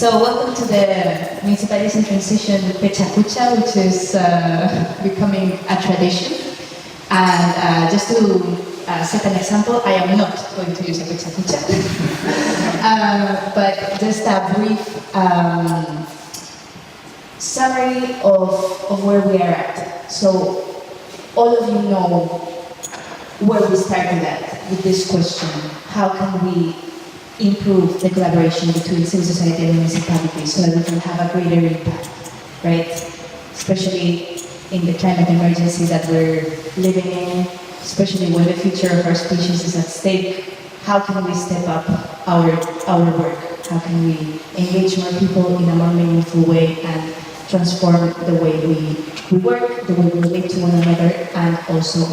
So welcome to the Municipalities in Transition Pecha Kucha, which is becoming a tradition. And just to set an example, I am not going to use a Pecha Kucha. But just a brief summary of where we are at. So all of you know where we started at with this question. How can we improve the collaboration between civil society and municipalities so that we can have a greater impact, right? Especially in the climate emergency that we're living in, especially when the future of our species is at stake. How can we step up our work? How can we engage more people in a more meaningful way and transform the way we work, the way we relate to one another, and also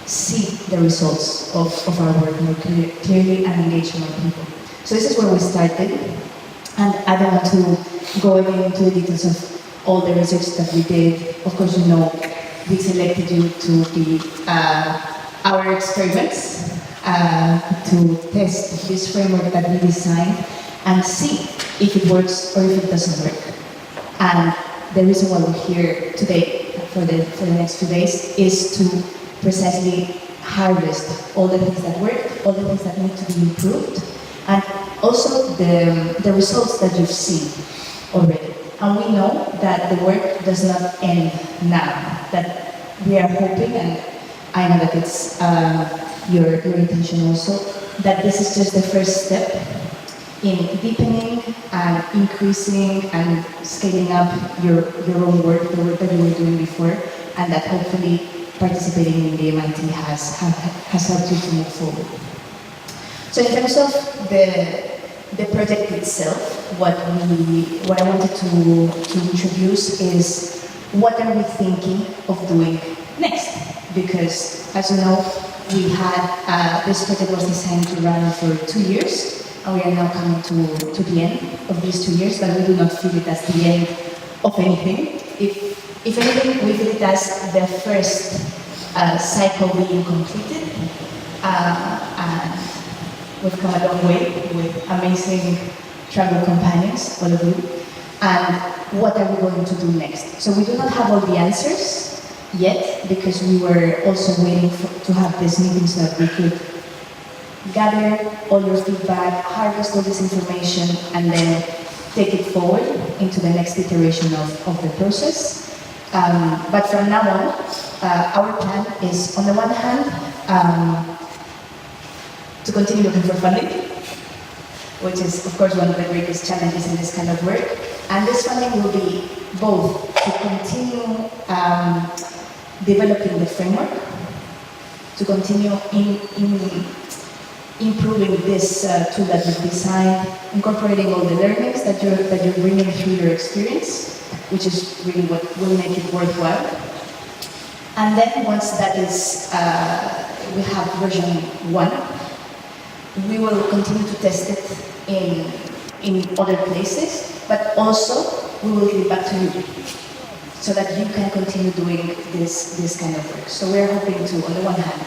see the results of our work more clearly and engage more people. So this is where we started, and I don't want to go into the details of all the research that we did. Of course, you know, we selected you to be our experiments, to test this framework that we designed and see if it works or if it doesn't work. And the reason why we're here today for the next 2 days is to precisely harvest all the things that work, all the things that need to be improved, and also the results that you've seen already. And we know that the work does not end now, that we are hoping, and I know that it's your intention also, that this is just the first step in deepening and increasing and scaling up your own work, the work that you were doing before, and that hopefully participating in the MIT has helped you to move forward. So in terms of the project itself, what I wanted to introduce is what are we thinking of doing next? Because as you know, we had this project was designed to run for 2 years, and we are now coming to the end of these 2 years, but we do not feel it as the end of anything. If anything, we feel it as the first cycle being completed, and we've come a long way with amazing travel companions, all of you. And what are we going to do next? So we do not have all the answers yet, because we were also waiting to have this meeting so that we could gather all your feedback, harvest all this information, and then take it forward into the next iteration of the process. But from now on, our plan is, on the one hand, to continue looking for funding, which is, of course, one of the greatest challenges in this kind of work. And this funding will be both to continue developing the framework, to continue improving this tool that we've designed, incorporating all the learnings that you're bringing through your experience, which is really what will make it worthwhile. And then once that is, we have version 1, we will continue to test it in other places, but also we will give it back to you, so that you can continue doing this kind of work. So we're hoping to, on the one hand,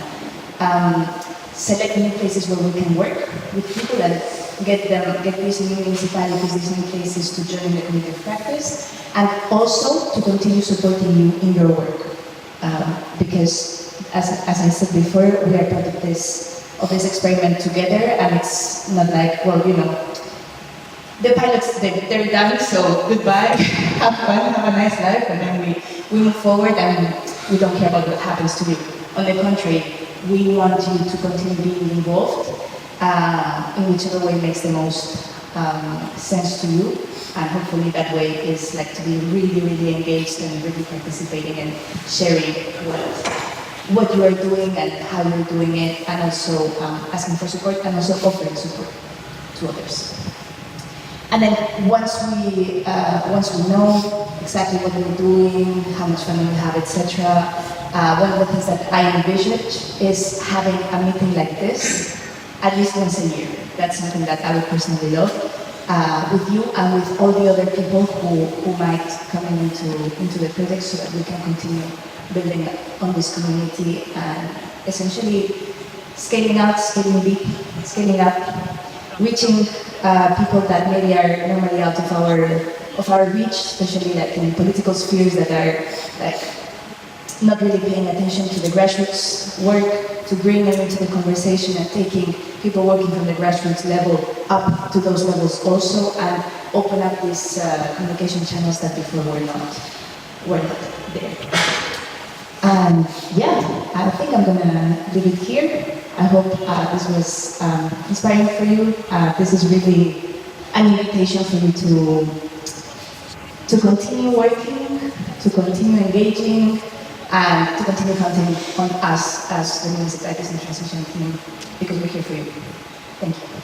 select new places where we can work with people and get these new municipalities, these new places to join the community of practice, and also to continue supporting you in your work. Because, as I said before, we are part of this experiment together, and it's not like, well, you know, the pilots, they're done, so goodbye, have fun, have a nice life, and then we move forward and we don't care about what happens to you. On the contrary, we want you to continue being involved in whichever way makes the most sense to you, and hopefully that way is like to be really, really engaged and really participating and sharing what you are doing and how you're doing it, and also asking for support and also offering support to others. And then once we know exactly what we're doing, how much funding we have, etc., one of the things that I envisage is having a meeting like this at least once a year. That's something that I would personally love, with you and with all the other people who might come into the project, so that we can continue building on this community and essentially scaling out, scaling deep, scaling up, reaching people that maybe are normally out of our reach, especially like in political spheres that are like not really paying attention to the grassroots work, to bring them into the conversation and taking people working from the grassroots level up to those levels also, and open up these communication channels that before were not there. And yeah, I think I'm gonna leave it here. I hope this was inspiring for you. This is really an invitation for you to continue working, to continue engaging, and to continue counting on us as the Music Artists in Transition team, because we're here for you. Thank you.